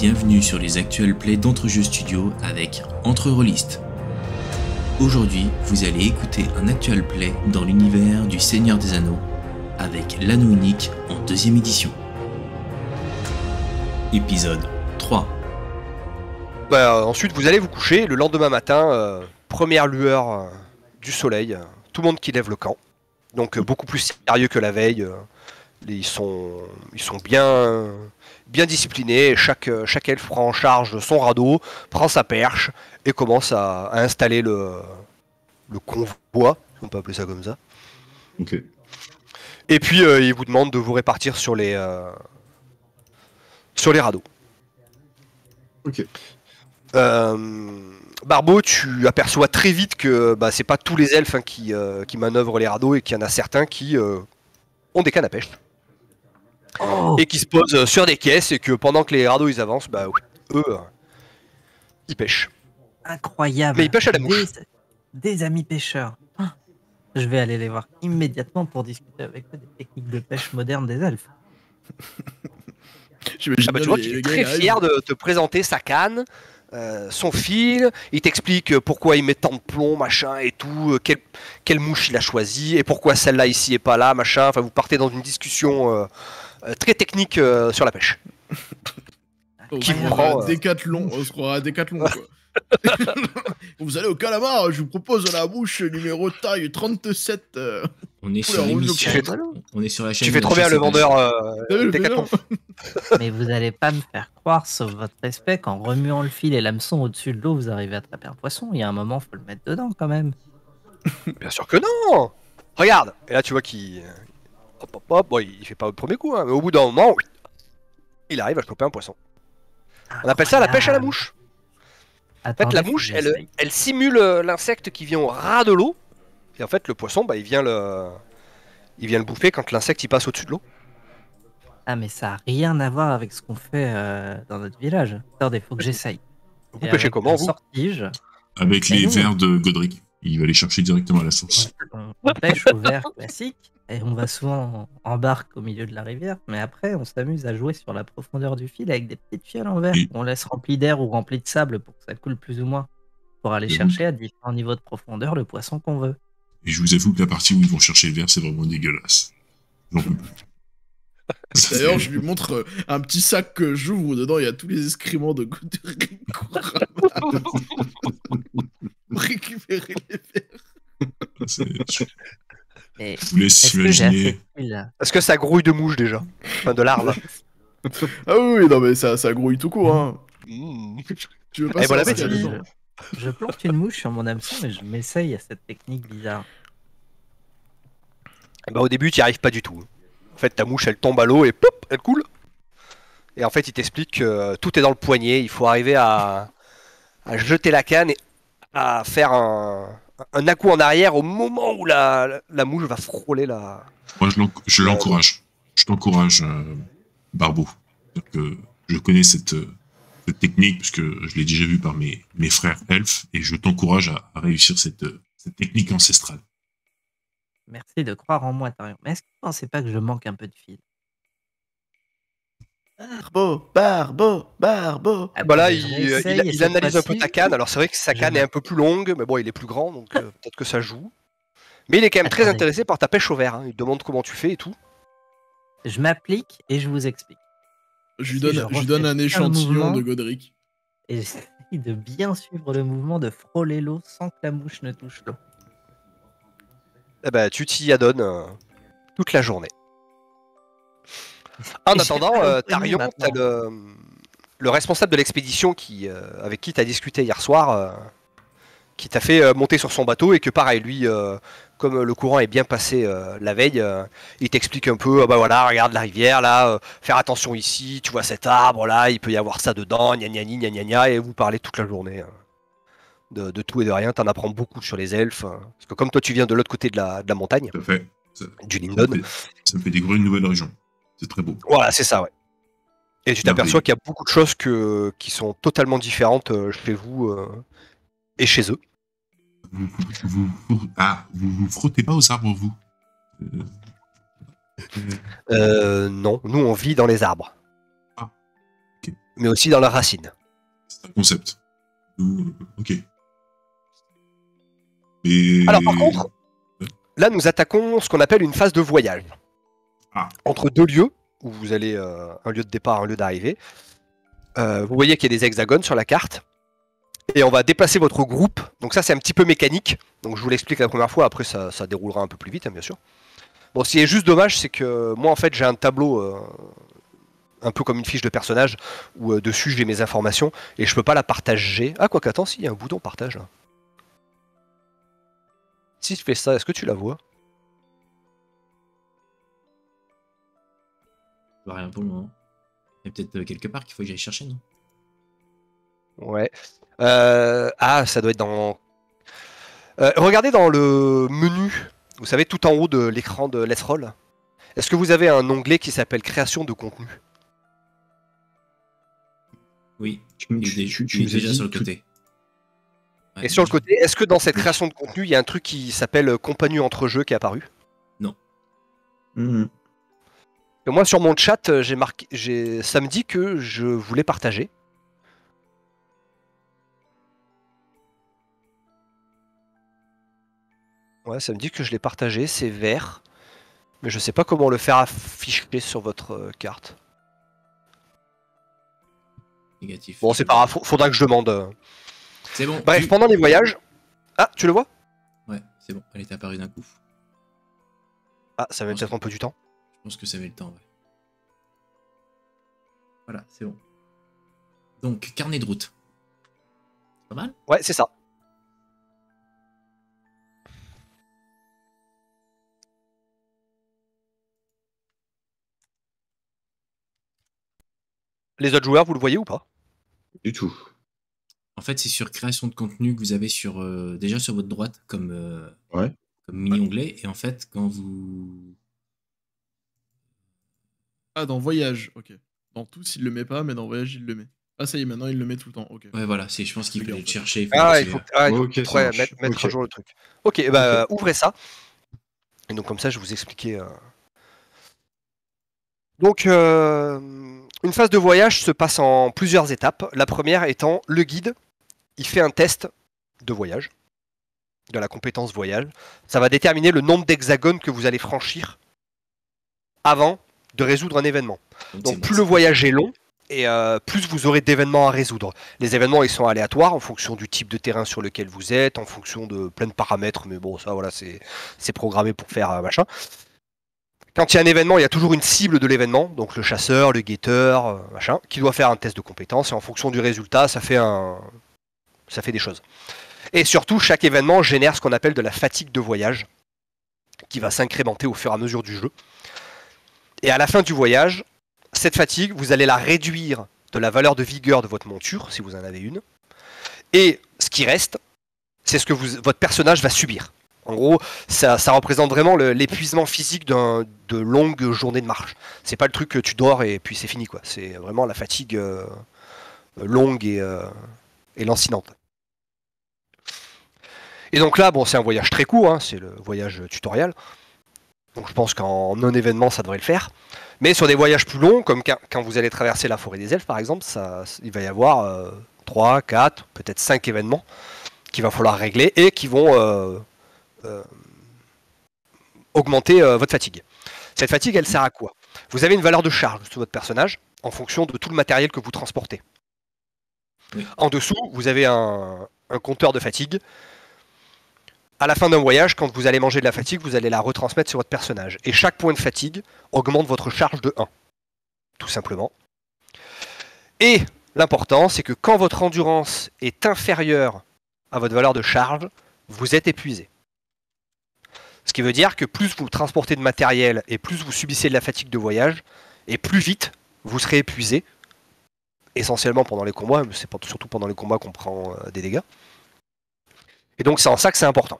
bienvenue sur les actuels plays d'Entrejeux Studio avec Entre-Rôlistes. Aujourd'hui, vous allez écouter un actual play dans l'univers du Seigneur des Anneaux avec l'Anneau Unique en deuxième édition. Épisode 3. Ensuite, vous allez vous coucher. Le lendemain matin, première lueur du soleil, tout le monde qui lève le camp. Donc beaucoup plus sérieux que la veille. Ils sont bien disciplinés. Chaque elfe prend en charge son radeau, prend sa perche et commence à installer le convoi, on peut appeler ça comme ça. Ok. Et puis il vous demande de vous répartir sur les radeaux. Ok. Barbeau, tu aperçois très vite que c'est pas tous les elfes qui manœuvrent les radeaux et qu'il y en a certains qui ont des cannes à pêche. Et qui se posent sur des caisses et que pendant que les radeaux ils avancent, eux ils pêchent. Incroyable. Mais ils pêchent à la mouche. Des amis pêcheurs. Ah, je vais aller les voir immédiatement pour discuter avec eux des techniques de pêche modernes des elfes. Tu vois qu'il est très fier de te présenter sa canne, son fil. Il t'explique pourquoi il met tant de plomb, machin et tout, quelle mouche il a choisi et pourquoi celle-là ici et pas là, machin. Enfin, vous partez dans une discussion très technique sur la pêche. Qui vous prend Décathlon, on se croira à Décathlon quoi. Vous allez au calamar, je vous propose la mouche numéro taille 37. On est sur l'émission. On est sur la chaîne. Tu fais trop bien le vendeur Décathlon. Mais vous allez pas me faire croire, sauf votre respect, qu'en remuant le fil et l'hameçon au-dessus de l'eau, vous arrivez à attraper un poisson. Il y a un moment, faut le mettre dedans quand même. Bien sûr que non. Regarde. Et là tu vois qu'il bon, il fait pas au premier coup, mais au bout d'un moment, il arrive à choper un poisson. On appelle ça la pêche à la mouche. Attendez, en fait, la mouche, elle simule l'insecte qui vient au ras de l'eau. Et en fait, le poisson, il vient le bouffer quand l'insecte il passe au-dessus de l'eau. Ah, mais ça a rien à voir avec ce qu'on fait dans notre village. Attendez, faut que j'essaye. Vous pêchez comment, vous? Sortige. Avec les vers de Godric. Il va les chercher directement à la source. On pêche au verre classique. Et on va souvent en barque au milieu de la rivière, mais après on s'amuse à jouer sur la profondeur du fil avec des petites fioles en verre qu'on laisse remplies d'air ou remplies de sable pour que ça coule plus ou moins, pour aller chercher à différents niveaux de profondeur le poisson qu'on veut. Et je vous avoue que la partie où ils vont chercher le verre, c'est vraiment dégueulasse. D'ailleurs, je lui montre un petit sac que j'ouvre, dedans il y a tous les excréments de Godric pour récupérer les verres. Et je vous laisse imaginer. Est-ce que ça grouille de mouches déjà? Enfin, de larves. Ah oui, non mais ça grouille tout court. Hein. Tu veux pas savoir ce qu'il y a dedans? Je plante une mouche sur mon hameçon, mais je m'essaye à cette technique bizarre. Au début, tu n'y arrives pas du tout. En fait, ta mouche, elle tombe à l'eau et pop, elle coule. Et en fait, il t'explique que tout est dans le poignet. Il faut arriver à jeter la canne et à faire un à-coup en arrière au moment où la mouche va frôler la... Moi, je l'encourage. Je t'encourage, Barbeau. Que je connais cette technique, parce que je l'ai déjà vue par mes frères elfes, et je t'encourage à réussir cette technique ancestrale. Merci de croire en moi, Tarion. Mais est-ce que vous ne pensez pas que je manque un peu de fil? Barbeau. Là, il analyse un peu ta canne. Alors c'est vrai que sa canne est un peu plus longue, mais bon, il est plus grand, donc peut-être que ça joue. Mais il est quand même très intéressé par ta pêche au verre. Il te demande comment tu fais et tout. Je m'applique et je vous explique. Je lui donne un échantillon de Godric. Et j'essaie de bien suivre le mouvement, de frôler l'eau sans que la mouche ne touche l'eau. Tu t'y adonnes toute la journée. En attendant, Tarion, t'as le responsable de l'expédition avec qui tu as discuté hier soir, qui t'a fait monter sur son bateau et que pareil, lui, comme le courant est bien passé la veille, il t'explique un peu, regarde la rivière, là, faire attention ici, tu vois cet arbre, là, il peut y avoir ça dedans, gna gna gna gna gna, et vous parlez toute la journée de tout et de rien. T'en apprends beaucoup sur les elfes, parce que comme toi tu viens de l'autre côté de la montagne, tout à fait. du Lindon, ça me fait découvrir une nouvelle région. C'est très beau. Voilà, c'est ça, ouais. Et tu t'aperçois qu'il y a beaucoup de choses qui sont totalement différentes chez vous et chez eux. Vous vous frottez pas aux arbres, vous? Non, nous on vit dans les arbres. Ah. Okay. mais aussi dans leurs racines. C'est un concept. Ok. Et... Alors par contre, là nous attaquons ce qu'on appelle une phase de voyage. Entre deux lieux, où vous allez un lieu de départ, un lieu d'arrivée. Vous voyez qu'il y a des hexagones sur la carte. Et on va déplacer votre groupe. Donc ça c'est un petit peu mécanique. Donc je vous l'explique la première fois, après ça déroulera un peu plus vite, hein, bien sûr. Bon, ce qui est juste dommage, c'est que moi en fait j'ai un tableau un peu comme une fiche de personnage où dessus j'ai mes informations et je peux pas la partager. Ah, quoi qu'attends, si, il y a un bouton partage là. Si je fais ça, est-ce que tu la vois? Je vois rien pour le moment. Il y a peut-être quelque part qu'il faut que j'aille chercher, non? Ouais. Ah, ça doit être dans... regardez dans le menu, vous savez, tout en haut de l'écran de Let's Roll. Est-ce que vous avez un onglet qui s'appelle création de contenu? Oui, il est déjà sur le côté. Ouais, et sur le côté, est-ce que dans cette création de contenu, il y a un truc qui s'appelle compagnie entre jeux qui est apparu? Non. Et moi, sur mon chat, j'ai marqué, ça me dit que je voulais partager. Ouais, ça me dit que je l'ai partagé, c'est vert. Mais je sais pas comment le faire afficher sur votre carte. Négatif. Bon, c'est pas grave, faudra que je demande. C'est bon. Bref, pendant les voyages... Ah, tu le vois? Ouais, c'est bon, elle est apparue d'un coup. Ah, ça met peut-être un peu du temps. Je pense que ça met le temps, ouais. Voilà, c'est bon. Donc, carnet de route. Pas mal? Ouais, c'est ça. Les autres joueurs, vous le voyez ou pas? Du tout. En fait, c'est sur création de contenu que vous avez sur déjà sur votre droite comme, Ouais. comme mini-onglet. Et en fait, quand vous... Ah, dans Voyage, ok. Dans tous, il le met pas, mais dans Voyage, il le met. Ah, ça y est, maintenant, il le met tout le temps, ok. Ouais, voilà, je pense qu'il fallait le chercher. Ah, il faut Ok, ça ouais, marche. mettre Ok. à jour le truc. Ok, bah ouvrez ça. Et donc comme ça, je vais vous expliquer. Donc, une phase de voyage se passe en plusieurs étapes. La première étant le guide. Il fait un test de voyage, de la compétence voyage. Ça va déterminer le nombre d'hexagones que vous allez franchir avant de résoudre un événement. Donc plus le voyage est long, et plus vous aurez d'événements à résoudre. Les événements, ils sont aléatoires en fonction du type de terrain sur lequel vous êtes, en fonction de plein de paramètres, mais bon, ça, voilà, c'est programmé pour faire machin. Quand il y a un événement, il y a toujours une cible de l'événement, donc le chasseur, le guetteur, machin, qui doit faire un test de compétence, et en fonction du résultat, ça fait des choses. Et surtout, chaque événement génère ce qu'on appelle de la fatigue de voyage, qui va s'incrémenter au fur et à mesure du jeu. Et à la fin du voyage, cette fatigue, vous allez la réduire de la valeur de vigueur de votre monture, si vous en avez une. Et ce qui reste, c'est ce que votre personnage va subir. En gros, ça représente vraiment l'épuisement physique de longues journées de marche. C'est pas le truc que tu dors et puis c'est fini, quoi. C'est vraiment la fatigue longue et lancinante. Et donc là, bon, c'est un voyage très court, hein, c'est le voyage tutoriel. Donc je pense qu'en non-événement, ça devrait le faire. Mais sur des voyages plus longs, comme quand vous allez traverser la forêt des elfes, par exemple, il va y avoir 3, 4, peut-être 5 événements qu'il va falloir régler et qui vont augmenter votre fatigue. Cette fatigue, elle sert à quoi? Vous avez une valeur de charge sur votre personnage en fonction de tout le matériel que vous transportez. Oui. En dessous, vous avez un compteur de fatigue. À la fin d'un voyage, quand vous allez manger de la fatigue, vous allez la retransmettre sur votre personnage. Et chaque point de fatigue augmente votre charge de 1. Tout simplement. Et l'important, c'est que quand votre endurance est inférieure à votre valeur de charge, vous êtes épuisé. Ce qui veut dire que plus vous transportez de matériel et plus vous subissez de la fatigue de voyage, et plus vite vous serez épuisé, essentiellement pendant les combats, mais c'est surtout pendant les combats qu'on prend des dégâts. Et donc c'est en ça que c'est important.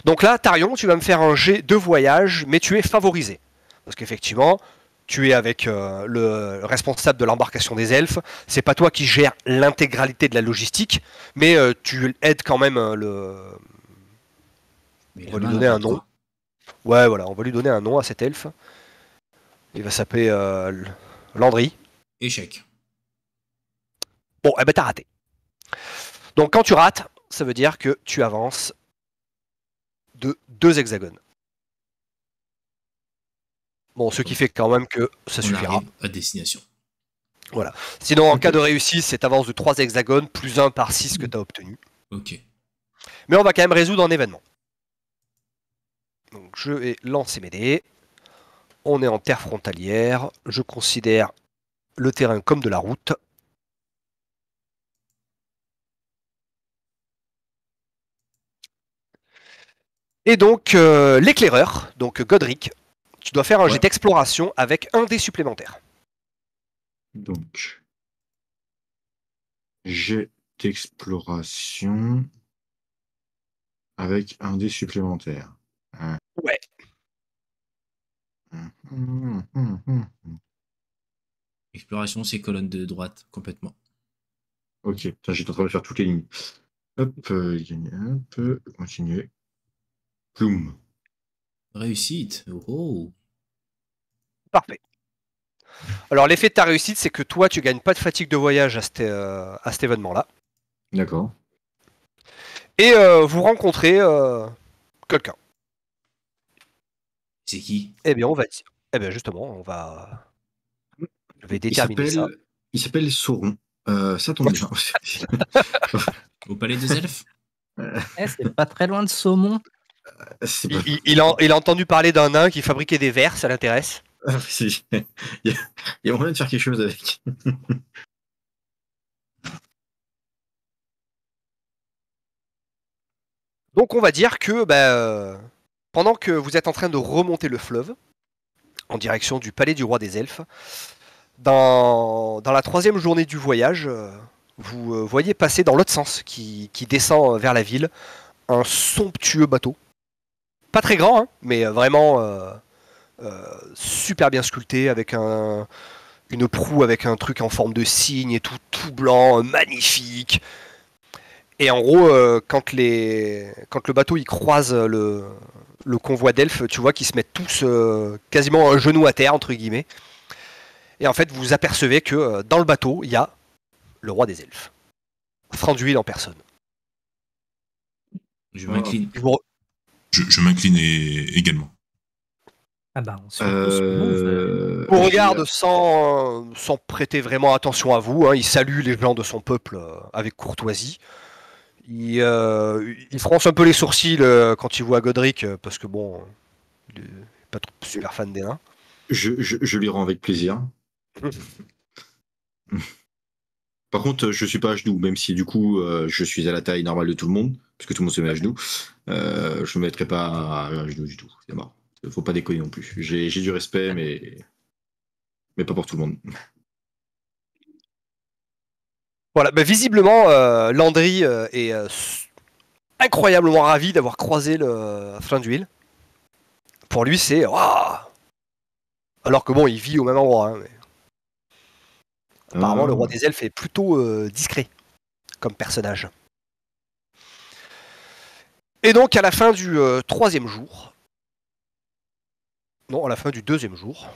Donc là, Tarion, tu vas me faire un jet de voyage, mais tu es favorisé. Parce qu'effectivement, tu es avec le responsable de l'embarcation des elfes. C'est pas toi qui gères l'intégralité de la logistique, mais tu aides quand même le... On va lui donner un nom. Ouais, voilà, on va lui donner un nom à cet elfe. Il va s'appeler Landry. Échec. Bon, eh ben t'as raté. Donc quand tu rates, ça veut dire que tu avances de 2 hexagones. Bon, ce qui fait quand même que ça On suffira. arrive à destination. Voilà. Sinon, en cas de réussite, c'est avance de 3 hexagones plus 1 par 6 que tu as obtenu. Ok. Mais on va quand même résoudre un événement. Donc je vais lancer mes dés. On est en terre frontalière. Je considère le terrain comme de la route. Et donc l'éclaireur, donc Godric, tu dois faire un jet d'exploration avec un dé supplémentaire. Donc, jet d'exploration avec un dé supplémentaire. Ouais. Exploration, c'est colonne de droite, complètement. Ok, j'étais en train de faire toutes les lignes. Hop, continuer. Ploum. Réussite. Oh. Parfait. Alors l'effet de ta réussite, c'est que toi, tu gagnes pas de fatigue de voyage à cet événement-là. D'accord. Et vous rencontrez quelqu'un. C'est qui? Eh bien, on va dire. Eh bien, justement, on va. Je vais déterminer ça. Il s'appelle Sauron. Ça tombe bien. Au palais des elfes? C'est pas très loin de Saumon. Il a entendu parler d'un nain qui fabriquait des vers, ça l'intéresse. Il y a moyen de faire quelque chose avec. Donc on va dire que pendant que vous êtes en train de remonter le fleuve en direction du palais du roi des elfes, dans la 3e journée du voyage, vous voyez passer dans l'autre sens, qui descend vers la ville, un somptueux bateau. Pas très grand, hein, mais vraiment super bien sculpté, avec une proue avec un truc en forme de cygne et tout blanc, magnifique. Et en gros, quand le bateau il croise le convoi d'elfes, tu vois qu'ils se mettent tous quasiment un genou à terre, entre guillemets. Et en fait, vous apercevez que dans le bateau, il y a le roi des elfes. Thranduil en personne. Je m'incline. Je m'incline également. Ah bah, on se On regarde sans prêter vraiment attention à vous. Hein. Il salue les gens de son peuple avec courtoisie. Il fronce un peu les sourcils quand il voit Godric, parce que bon, il n'est pas trop super fan des nains. Je lui rends avec plaisir. Par contre, je suis pas à genoux, même si du coup je suis à la taille normale de tout le monde, parce que tout le monde se met à genoux. Je me mettrai pas à genoux du tout. C'est mort. Faut pas déconner non plus. J'ai du respect, mais pas pour tout le monde. Voilà, visiblement, Landry est incroyablement ravi d'avoir croisé le Thranduil. Pour lui, c'est waouh. Alors que bon, il vit au même endroit. Hein, mais... Apparemment, le roi des elfes est plutôt discret comme personnage. Et donc, à la fin du 3e jour, non, à la fin du 2e jour,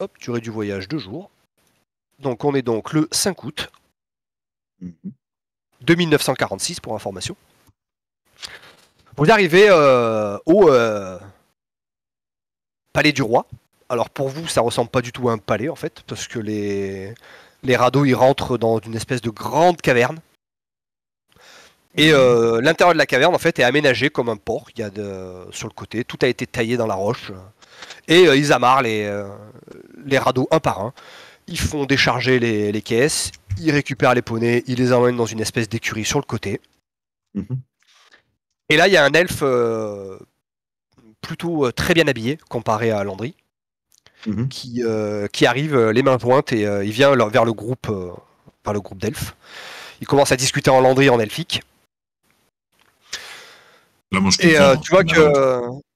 hop, durée du voyage 2 jours. Donc, on est donc le 5 août 2946 pour information. Vous arrivez au palais du roi. Alors pour vous, ça ressemble pas du tout à un palais en fait, parce que les radeaux ils rentrent dans une espèce de grande caverne. Et l'intérieur de la caverne en fait est aménagé comme un port. Il y a sur le côté, tout a été taillé dans la roche. Et ils amarrent les radeaux un par un. Ils font décharger les caisses, ils récupèrent les poneys, ils les emmènent dans une espèce d'écurie sur le côté. Et là, il y a un elfe plutôt très bien habillé comparé à Landry, qui arrive les mains jointes et il vient vers le groupe d'elfes. Il commence à discuter en Landry en elfique. Là, moi, je et comprends, tu vois que...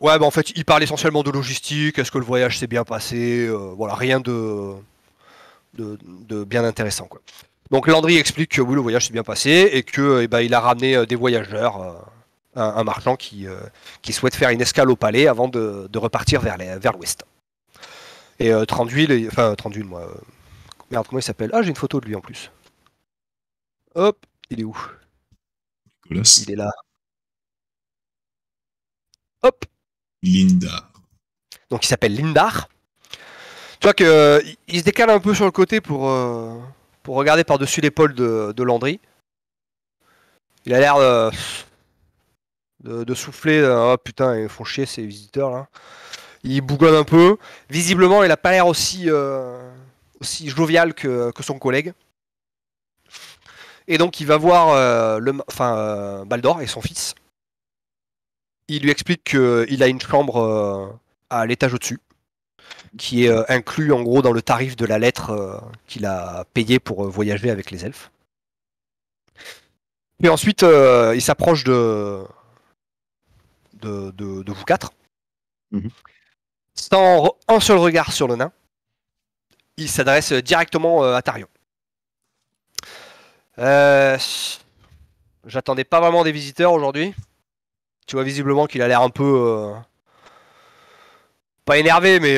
Ouais, en fait, il parle essentiellement de logistique, est-ce que le voyage s'est bien passé, voilà, rien de bien intéressant, quoi. Donc Landry explique que oui, le voyage s'est bien passé et que il a ramené des voyageurs, un marchand qui souhaite faire une escale au palais avant de repartir vers l'ouest. Et Tranduil, enfin Tranduil, moi. Merde, comment il s'appelle? Ah, j'ai une photo de lui en plus. Hop, il est où? Nicolas. Il est là. Hop. Linda. Donc il s'appelle Lindar. Tu vois que il se décale un peu sur le côté pour regarder par-dessus l'épaule de Landry. Il a l'air de souffler. Oh putain, ils font chier ces visiteurs là. Il bougonne un peu. Visiblement, il a pas l'air aussi jovial que son collègue. Et donc il va voir Baldor et son fils. Il lui explique qu'il a une chambre à l'étage au-dessus, qui est inclus en gros dans le tarif de la lettre qu'il a payé pour voyager avec les elfes. Et ensuite, il s'approche de vous quatre. Mhm. Sans un seul regard sur le nain, il s'adresse directement à Tarion. J'attendais pas vraiment des visiteurs aujourd'hui. Tu vois visiblement qu'il a l'air un peu... pas énervé, mais...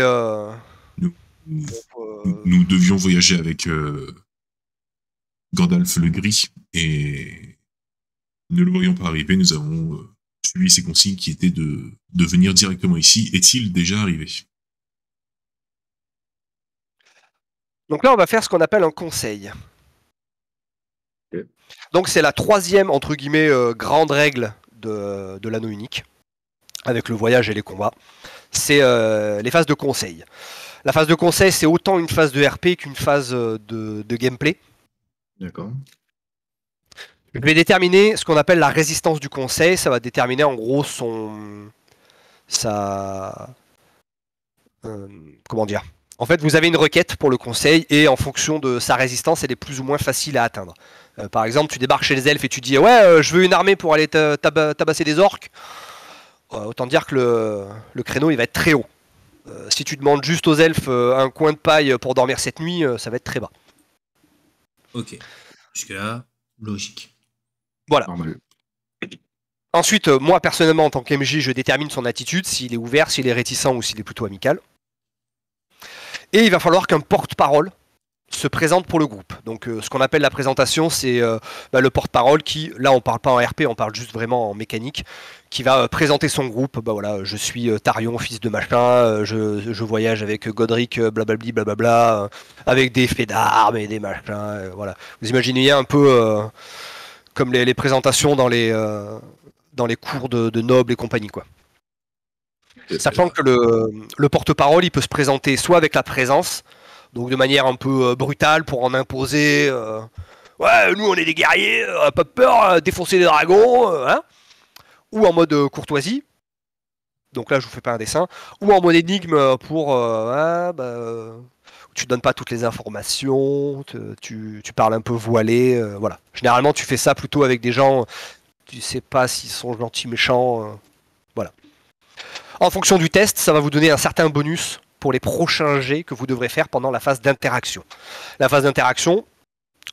Nous devions voyager avec Gandalf le Gris et ne le voyons pas arriver. Nous avons suivi ses consignes qui étaient de venir directement ici. Est-il déjà arrivé? Donc là, on va faire ce qu'on appelle un conseil. Okay. Donc c'est la troisième, entre guillemets, grande règle de l'anneau unique, avec le voyage et les combats. C'est les phases de conseil. La phase de conseil, c'est autant une phase de RP qu'une phase de gameplay. D'accord. Je vais déterminer ce qu'on appelle la résistance du conseil. Ça va déterminer en gros comment dire. En fait, vous avez une requête pour le conseil et en fonction de sa résistance, elle est plus ou moins facile à atteindre. Par exemple, tu débarques chez les elfes et tu dis ouais, je veux une armée pour aller tabasser des orques. Autant dire que le créneau il va être très haut. Si tu demandes juste aux elfes un coin de paille pour dormir cette nuit, ça va être très bas. Ok, jusque-là, logique. Voilà. Normal. Ensuite, moi personnellement en tant qu'MJ, je détermine son attitude, s'il est ouvert, s'il est réticent ou s'il est plutôt amical. Et il va falloir qu'un porte-parole se présente pour le groupe. Donc ce qu'on appelle la présentation, c'est le porte-parole qui, là on parle pas en RP, on parle juste vraiment en mécanique, qui va présenter son groupe. Bah voilà, je suis Tarion, fils de machin, je voyage avec Godric, blablabli, blablabla, avec des faits d'armes et des machins, voilà. Vous imaginez un peu comme les présentations dans les cours de nobles et compagnie, quoi. Sachant que le porte-parole, il peut se présenter soit avec la présence, donc de manière un peu brutale pour en imposer. Ouais, nous on est des guerriers, pas peur, défoncer les dragons, hein, ou en mode courtoisie. Donc là, je vous fais pas un dessin. Ou en mode énigme pour tu donnes pas toutes les informations, tu parles un peu voilé, voilà. Généralement, tu fais ça plutôt avec des gens, tu sais pas s'ils sont gentils, méchants, voilà. En fonction du test, ça va vous donner un certain bonus pour les prochains jets que vous devrez faire pendant la phase d'interaction. La phase d'interaction,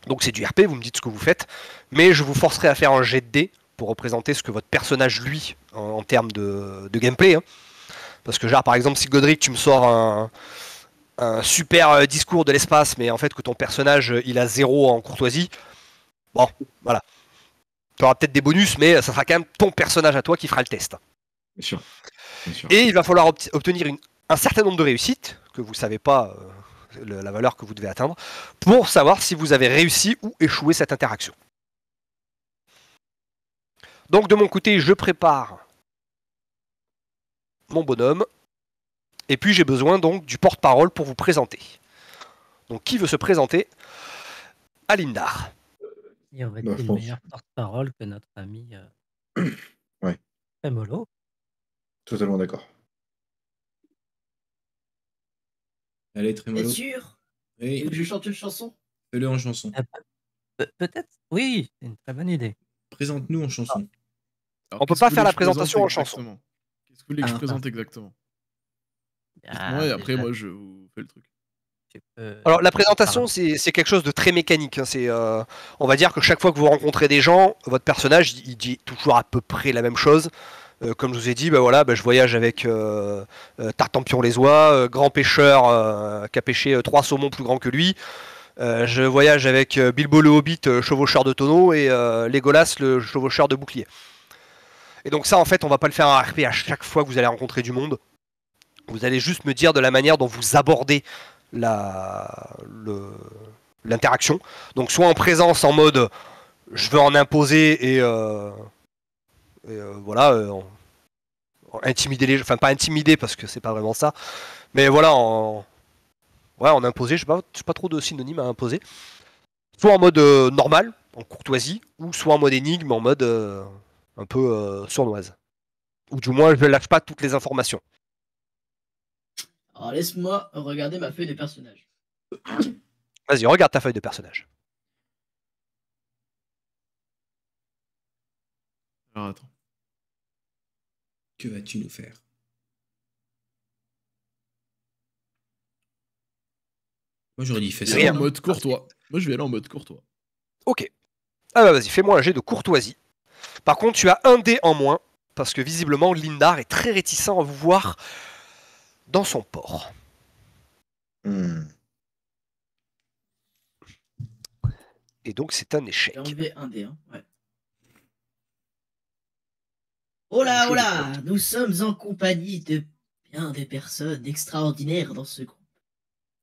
donc c'est du RP, vous me dites ce que vous faites, mais je vous forcerai à faire un jet de dés pour représenter ce que votre personnage, lui, en termes de gameplay. Hein. Parce que genre, par exemple, si Godric, tu me sors un super discours de l'espace, mais en fait que ton personnage, il a 0 en courtoisie, bon, voilà. Tu auras peut-être des bonus, mais ça sera quand même ton personnage à toi qui fera le test. Bien sûr. Bien sûr. Et il va falloir obtenir un certain nombre de réussites, que vous ne savez pas la valeur que vous devez atteindre, pour savoir si vous avez réussi ou échoué cette interaction. Donc de mon côté, je prépare mon bonhomme, et puis j'ai besoin donc du porte-parole pour vous présenter. Donc qui veut se présenter? Alindar. Y aurait-il pense. meilleur porte-parole que notre ami Ouais. Tremolo? Totalement d'accord. Allez, T'es Trémolo. sûr? Oui, Et que je chante une chanson? fais-le en chanson. Peut-être, oui, c'est une très bonne idée. Présente-nous en chanson. Alors, On peut qu'est-ce pas que vous faire voulez la que je présente présentation en chanson. exactement? Qu'est-ce que vous voulez que je Ah, présente exactement? Ah, Dites-moi et après, déjà, moi, je vous fais le truc. tu peux Alors la présentation, parler. c'est quelque chose de très mécanique. Hein. On va dire que chaque fois que vous rencontrez des gens, votre personnage, il dit toujours à peu près la même chose. Comme je vous ai dit, bah voilà, bah, je voyage avec Tartampion les Oies, grand pêcheur qui a pêché 3 saumons plus grands que lui. Je voyage avec Bilbo le Hobbit, chevaucheur de tonneau, et Legolas, le chevaucheur de bouclier. Et donc ça, en fait, on va pas le faire en RP à chaque fois que vous allez rencontrer du monde. Vous allez juste me dire de la manière dont vous abordez l'interaction. Donc soit en présence, en mode je veux en imposer et voilà, intimider les gens. Enfin, pas intimider parce que c'est pas vraiment ça. Mais voilà, en imposer, je sais pas trop de synonymes à imposer. Soit en mode normal, en courtoisie, ou soit en mode énigme, en mode un peu sournoise. Ou du moins, je ne lâche pas toutes les informations. Alors laisse-moi regarder ma feuille de personnage. Vas-y, regarde ta feuille de personnage. Alors attends. Que vas-tu nous faire? Moi j'aurais dit fais ça. En mode courtois. Moi je vais aller en mode courtois. Ok. Ah bah vas-y, fais-moi un jet de courtoisie. Par contre, tu as un dé en moins, parce que visiblement, Lindar est très réticent à vous voir dans son port. Et donc, c'est un échec. J'ai enlevé un dé, hein. Ouais. Oh là, nous sommes en compagnie de bien des personnes extraordinaires dans ce groupe.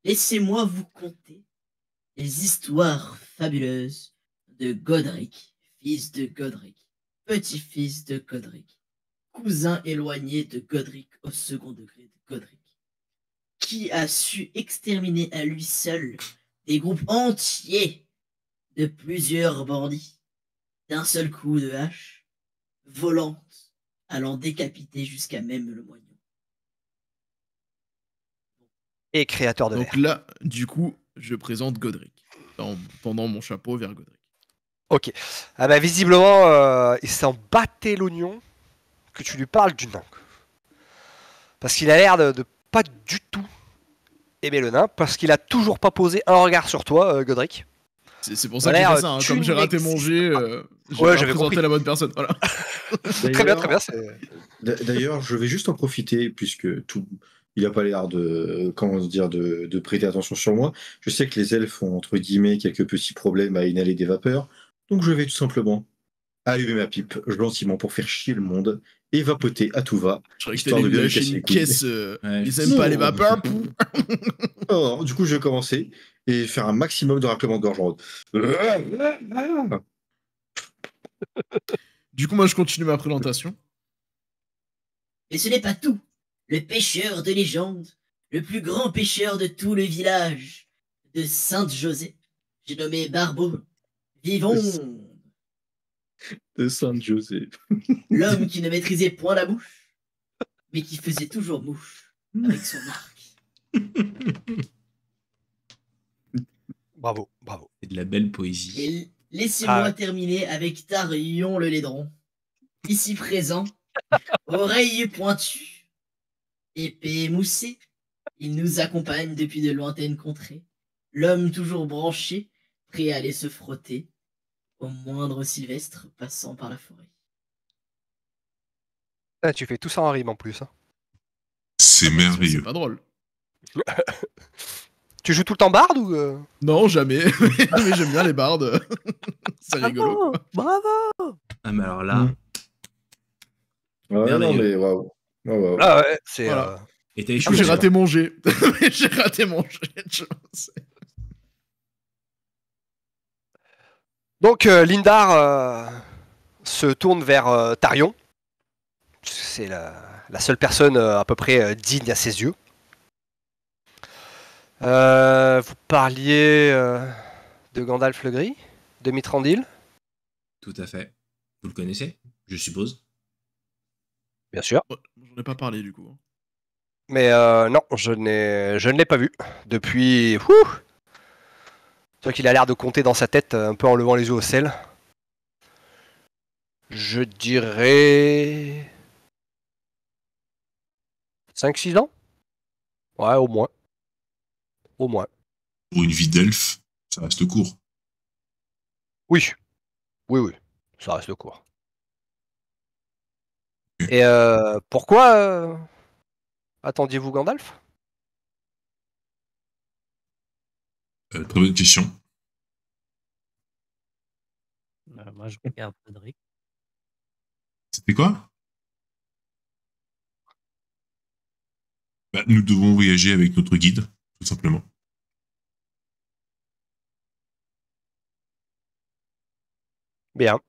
Laissez-moi vous conter les histoires fabuleuses de Godric, fils de Godric, petit-fils de Godric, cousin éloigné de Godric au second degré de Godric, qui a su exterminer à lui seul des groupes entiers de plusieurs bandits, d'un seul coup de hache, volante, allant décapiter jusqu'à même le moignon. Et créateur de Donc l'air. là, du coup, je présente Godric, en tendant mon chapeau vers Godric. Ok. Ah bah visiblement, il s'en battait l'oignon que tu lui parles du nain. Parce qu'il a l'air de pas du tout aimer le nain, parce qu'il a toujours pas posé un regard sur toi, Godric. C'est pour ça que j'ai fait ça, hein. Comme j'ai raté mon jet, j'ai représenté la bonne personne. Voilà. Très bien, très bien. D'ailleurs, je vais juste en profiter, puisque il n'a pas l'air de prêter attention sur moi. Je sais que les elfes ont, entre guillemets, quelques petits problèmes à inhaler des vapeurs. Donc je vais tout simplement allumer ma pipe gentiment pour faire chier le monde et vapoter à tout va. Je croyais que t'allais lui lâcher une caisse. Ils aiment pas les vapeurs. Non, du coup, je vais commencer et faire un maximum de raclement de gorge en mode. Du coup, moi, je continue ma présentation. Et ce n'est pas tout. Le pêcheur de légende, le plus grand pêcheur de tout le village de Sainte-Josée, j'ai nommé Barbeau, vivons. De Sainte-Josée. L'homme qui ne maîtrisait point la bouche, mais qui faisait toujours mouche avec son arc. Bravo, bravo. C'est de la belle poésie. Et laissez-moi terminer avec Tarion le Laidron, ici présent, oreilles pointues, épée émoussée, il nous accompagne depuis de lointaines contrées, l'homme toujours branché, prêt à aller se frotter au moindre sylvestre passant par la forêt. Ah, tu fais tout ça en rime en plus. Hein. C'est merveilleux. C'est pas drôle. Tu joues tout le temps barde ou Non, jamais. Mais j'aime bien les bardes. C'est rigolo. Quoi. Bravo. Ah mais alors là... Ouais, non, mais waouh. Wow. Ah ouais, c'est... Voilà. Et t'as Du échoué. coup, j'ai raté mon jet. J'ai raté mon jet. Donc Lindar se tourne vers Tarion. C'est la seule personne à peu près digne à ses yeux. Vous parliez de Gandalf le Gris, de Mithrandil. Tout à fait. Vous le connaissez, je suppose. Bien sûr. Ouais, j'en ai pas parlé du coup. Mais non, je ne l'ai pas vu depuis... Tu vois qu'il a l'air de compter dans sa tête, un peu en levant les yeux au ciel. Je dirais... 5-6 ans. Ouais, au moins. Au moins. Pour une vie d'elfe, ça reste court. Oui. Oui, oui. Ça reste court. Et Et pourquoi attendiez-vous Gandalf? Très bonne question. Moi, je regarde Cédric. C'était quoi? Nous devons voyager avec notre guide, tout simplement. Bien.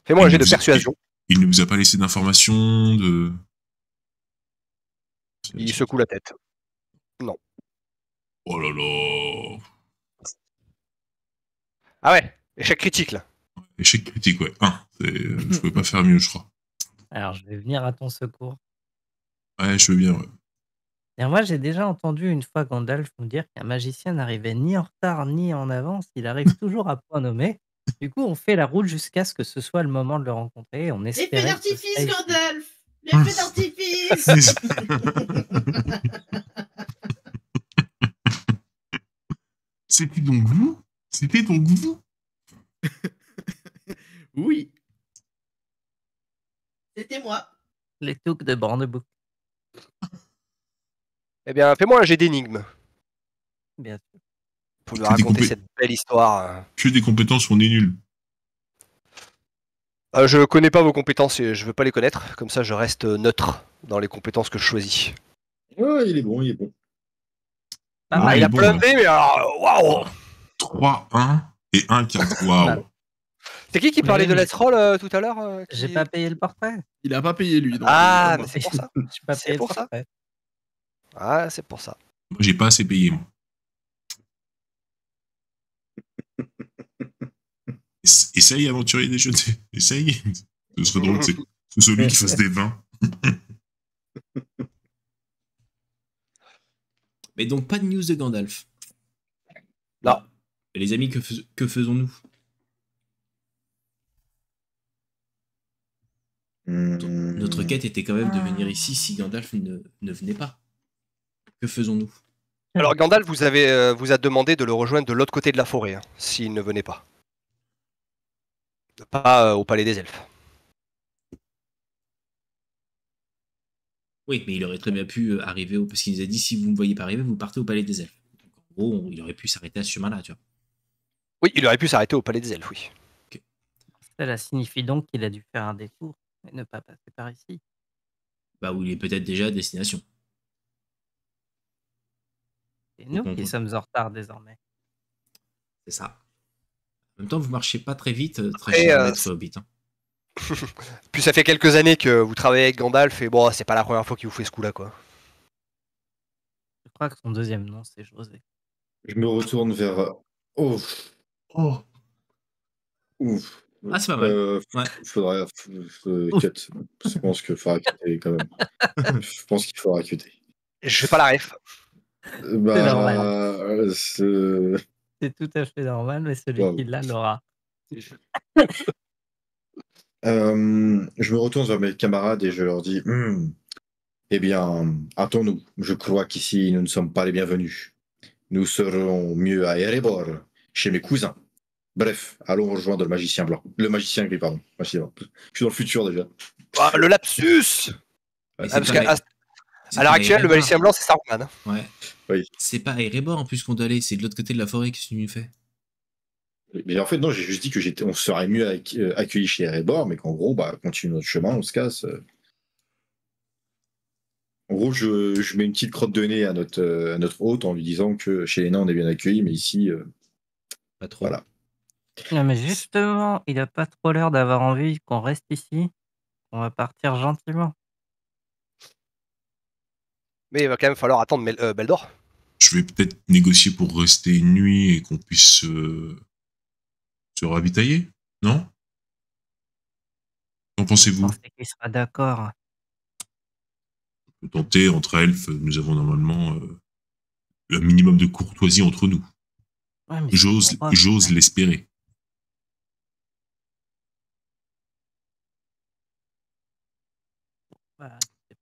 Fais-moi un jet de persuasion. Il ne vous a pas laissé d'informations de... Il secoue la tête. Non. Oh là là. Ah ouais, échec critique là. Échec critique, ouais. Je pouvais pas faire mieux, je crois. Alors, je vais venir à ton secours. Ouais, je veux bien, ouais. Et moi, j'ai déjà entendu une fois Gandalf nous dire qu'un magicien n'arrivait ni en retard ni en avance, il arrive toujours à point nommé. Du coup, on fait la route jusqu'à ce que ce soit le moment de le rencontrer. On L'effet espérait que ce d'artifice, serait ici. Gandalf! L'effet d'artifice! C'était donc vous? C'était donc vous? Oui. C'était moi. Les touques de Brandebourg. Eh bien, fais-moi un jet d'énigme Bien sûr. pour nous raconter cette belle histoire. Que des compétences, on est nul. Je connais pas vos compétences et je veux pas les connaître. Comme ça, je reste neutre dans les compétences que je choisis. Ouais, il est bon, il est bon. Il a plein de dés, mais waouh! 3, 1 et 1, 4. Waouh! C'est qui parlait de Let's Roll tout à l'heure J'ai pas payé le portrait. Il a pas payé, lui. Donc, mais c'est pour ça. J'ai pas payé le pour ça. portrait. Ah, c'est pour ça. Moi, j'ai pas assez payé, moi. Essaye, aventurier des jeux. Essaye. Ce serait drôle, c'est celui qui fasse des vins. Mais donc, pas de news de Gandalf. Non. Et les amis, que faisons-nous? Notre quête était quand même de venir ici si Gandalf ne venait pas. Que faisons-nous? Alors, Gandalf vous a demandé de le rejoindre de l'autre côté de la forêt, hein, s'il ne venait pas. Pas au palais des elfes. Oui, mais il aurait très bien pu arriver parce qu'il nous a dit si vous ne me voyez pas arriver, vous partez au palais des elfes. Donc, en gros, il aurait pu s'arrêter à ce chemin-là, tu vois. Oui, il aurait pu s'arrêter au palais des elfes, oui. Okay. Cela signifie donc qu'il a dû faire un détour et ne pas passer par ici. Bah, où il est peut-être déjà à destination. C'est nous qui sommes en retard désormais. C'est ça. En même temps, vous marchez pas très vite, très cher maître Hobbit. Hein. Puis ça fait quelques années que vous travaillez avec Gandalf et bon, c'est pas la première fois qu'il vous fait ce coup-là, quoi. Je crois que son deuxième nom, c'est José. Je me retourne vers... Oh. Ouf. Ah, c'est pas mal. Ouais. Faudrait cut. Je pense qu'il faudra cutter quand même. Je pense qu'il faudra cutter. Je fais pas la ref. C'est normal. C'est tout à fait normal, mais celui qui l'a l'aura. Je me retourne vers mes camarades et je leur dis eh bien, hâtons-nous. Je crois qu'ici, nous ne sommes pas les bienvenus. Nous serons mieux à Erebor, chez mes cousins. Bref, allons rejoindre le magicien blanc. Le magicien gris, pardon. Je suis dans le futur déjà. Ah, le lapsus parce qu'à l'heure actuelle, le magicien blanc, c'est Saruman. Ouais. Oui. C'est pas à Erebor en plus qu'on doit aller, c'est de l'autre côté de la forêt que tu nous fais. Mais en fait, non, j'ai juste dit que on serait mieux accueillis chez Erebor, mais qu'en gros, continue notre chemin, on se casse. En gros, je mets une petite crotte de nez à notre hôte en lui disant que chez les nains, on est bien accueillis, mais ici, pas trop. Voilà. Non, mais justement, il a pas trop l'air d'avoir envie qu'on reste ici. On va partir gentiment. Mais il va quand même falloir attendre Beldor. Je vais peut-être négocier pour rester une nuit et qu'on puisse se ravitailler, non? Qu'en pensez-vous? Je pense qu'il sera d'accord. On peut tenter, entre elfes, nous avons normalement le minimum de courtoisie entre nous. Ouais, J'ose l'espérer.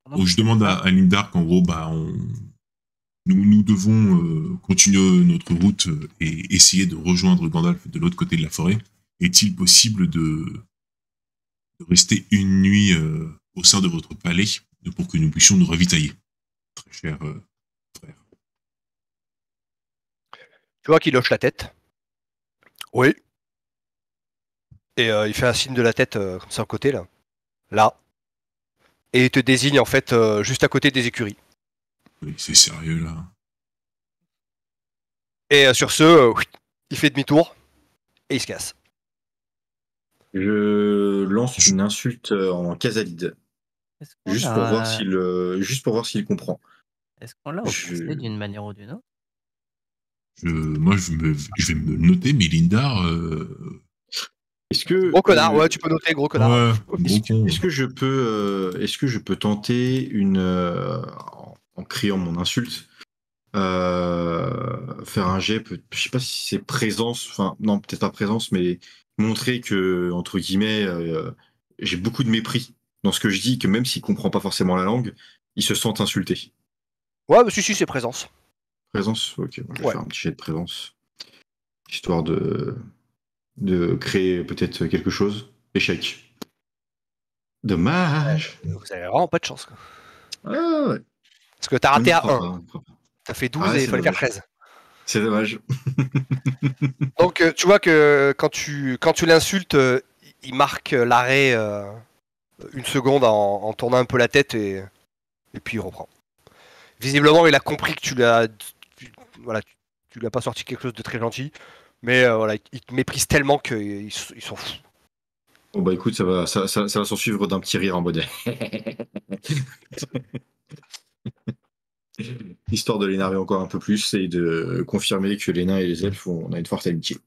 Donc, je demande à Lindark, en gros, nous devons continuer notre route et essayer de rejoindre Gandalf de l'autre côté de la forêt. Est-il possible rester une nuit au sein de votre palais pour que nous puissions nous ravitailler. Très cher frère. Tu vois qu'il hoche la tête. Oui. Et il fait un signe de la tête comme ça à côté, là. Là. Et il te désigne en fait juste à côté des écuries. Oui, c'est sérieux là. Et sur ce, il fait demi-tour et il se casse. Je lance une insulte en Casalide, Est-ce qu'on juste pour voir s'il comprend. est-ce qu'on l'a Je- offensé d'une manière ou d'une autre? Moi, je vais me le noter, mais Lindar. Est-ce que Gros connard, ouais, tu peux noter gros connard. Ouais, Est-ce gros con. est-ce que je peux tenter en criant mon insulte, faire un jet, je sais pas si c'est présence, enfin non peut-être pas présence, mais montrer que entre guillemets j'ai beaucoup de mépris dans ce que je dis, que même s'il comprend pas forcément la langue, il se sent insulté. Ouais, mais si, c'est présence. Présence, ok, bon, je vais Ouais. faire un petit jet de présence, histoire de créer peut-être quelque chose. Échec. Dommage. Vous avez vraiment pas de chance, quoi. Ah ouais. Parce que t'as Je raté ne à crois 1. pas, je ne crois pas. T'as fait 12 Ah, et il c'est fallait faire dommage. 13. C'est dommage. Donc tu vois que quand tu l'insultes, il marque l'arrêt une seconde en tournant un peu la tête et puis il reprend. Visiblement, il a compris que tu lui as pas sorti quelque chose de très gentil, mais voilà, il te méprise tellement qu'il s'en fout. Bon bah écoute, ça va s'en suivre d'un petit rire en mode. Histoire de l'énerver encore un peu plus et de confirmer que les nains et les elfes, on a une forte amitié.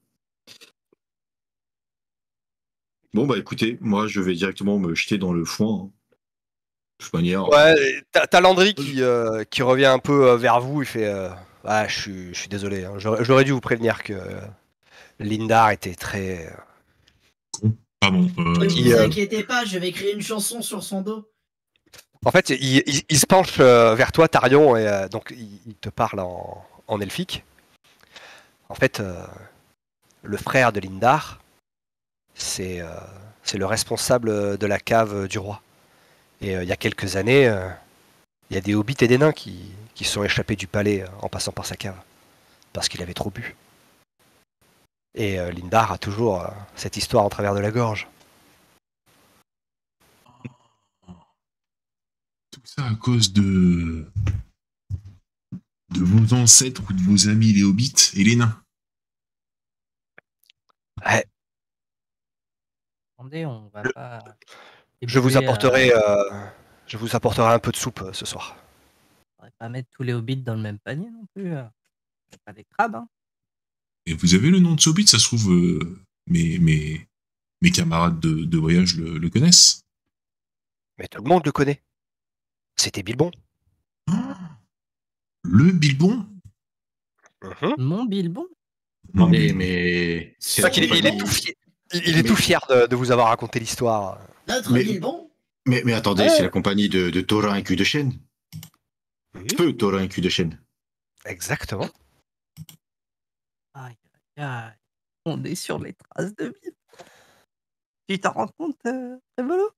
Bon bah écoutez, moi je vais directement me jeter dans le foin, hein. De toute manière. Ouais, et t'as Landry qui revient un peu vers vous, il fait ah, je suis désolé, hein. J'aurais dû vous prévenir que Lindar était très. Pardon. Ne Qui, vous inquiétez pas, je vais écrire une chanson sur son dos. En fait, il se penche vers toi, Tarion, et donc il te parle en elfique. En fait, le frère de Lindar, c'est le responsable de la cave du roi. Et il y a quelques années, il y a des hobbits et des nains qui se sont échappés du palais en passant par sa cave. Parce qu'il avait trop bu. Et Lindar a toujours cette histoire en travers de la gorge. Tout ça à cause de vos ancêtres ou de vos amis les hobbits et les nains. Ouais, Attendez, on va pas. je vous débouler, apporterai un peu de soupe ce soir. on va pas mettre tous les hobbits dans le même panier non plus. C'est pas des crabes, hein. Et vous avez le nom de ce hobbit, ça se trouve, mes camarades de voyage le connaissent. Mais tout le monde le connaît. C'était Bilbon. Le Bilbon. Mon Bilbon? Mais C'est vrai qu'il il est tout fier. Il est tout fier de vous avoir raconté l'histoire. Notre Mais- Bilbon. Mais attendez, Ouais. c'est la compagnie de Thorin et Cul de Chêne. Feu Thorin et Cul de Chêne. Exactement. Aïe, aïe, aïe. On est sur les traces de Bilbon. Tu t'en rends compte, Trémolo?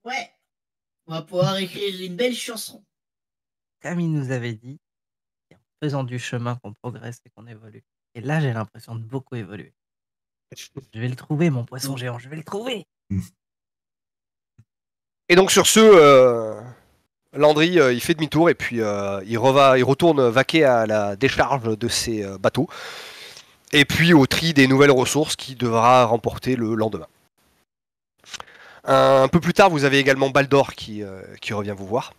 Ouais. On va pouvoir écrire une belle chanson. Comme il nous avait dit, c'est en faisant du chemin qu'on progresse et qu'on évolue. Et là, j'ai l'impression de beaucoup évoluer. Je vais le trouver, mon poisson géant, je vais le trouver. Et donc sur ce, Landry, il fait demi-tour et puis il retourne vaquer à la décharge de ses bateaux. Et puis au tri des nouvelles ressources qu'il devra remporter le lendemain. Un peu plus tard, vous avez également Baldor qui revient vous voir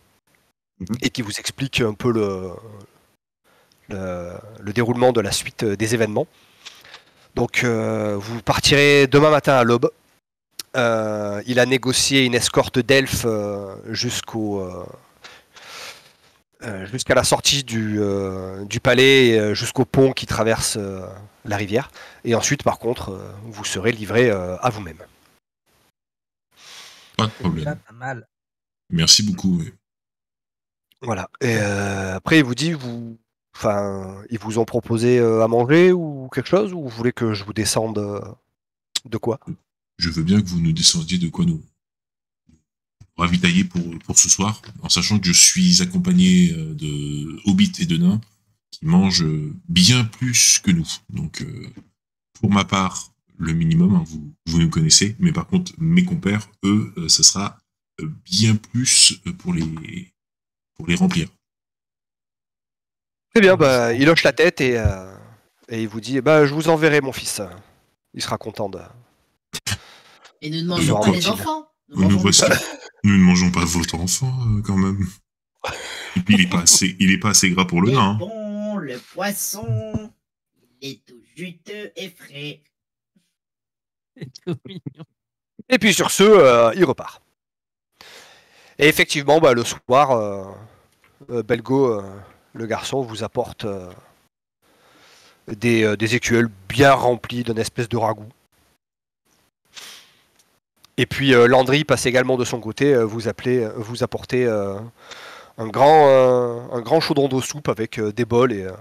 et qui vous explique un peu le déroulement de la suite des événements. Donc vous partirez demain matin à l'aube. Il a négocié une escorte d'elfes jusqu'à la sortie du palais, et jusqu'au pont qui traverse la rivière. Et ensuite, par contre, vous serez livré à vous-même. Pas de C'est déjà problème. pas mal. Merci beaucoup. Ouais. Voilà. Et après, il vous dit, ils vous ont proposé à manger ou quelque chose, ou vous voulez que je vous descende de quoi? je veux bien que vous nous descendiez de quoi nous ravitailler pour ce soir, en sachant que je suis accompagné de hobbits et de nains qui mangent bien plus que nous. Donc, pour ma part, le minimum, hein, vous nous connaissez, mais par contre, mes compères, eux, ça sera bien plus pour les remplir. Très bien, bah, il hoche la tête et il vous dit bah, je vous enverrai mon fils. Il sera content de. Et nous ne mangeons pas les enfants. Nous ne mangeons pas votre enfant, quand même. Et puis, il est pas assez gras pour le nain. Hein. Bon, le poisson, il est tout juteux et frais. C'est tout mignon. Et puis sur ce, il repart. Et effectivement, bah, le soir, Belgo, le garçon, vous apporte des écuelles bien remplies d'une espèce de ragoût. Et puis Landry passe également de son côté, vous apporter un grand chaudron d'eau soupe avec des bols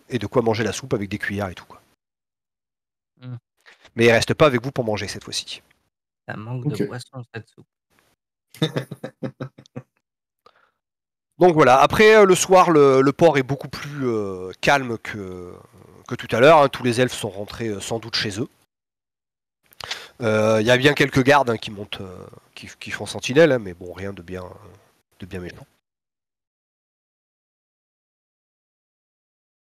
et de quoi manger la soupe avec des cuillères et tout. Quoi. Mais il reste pas avec vous pour manger cette fois-ci. Ça manque de poisson cette soupe. Donc voilà, après le soir, le port est beaucoup plus calme que tout à l'heure. Hein. Tous les elfes sont rentrés sans doute chez eux. Il y a bien quelques gardes qui montent, qui font sentinelle, hein, mais bon, rien de bien méchant.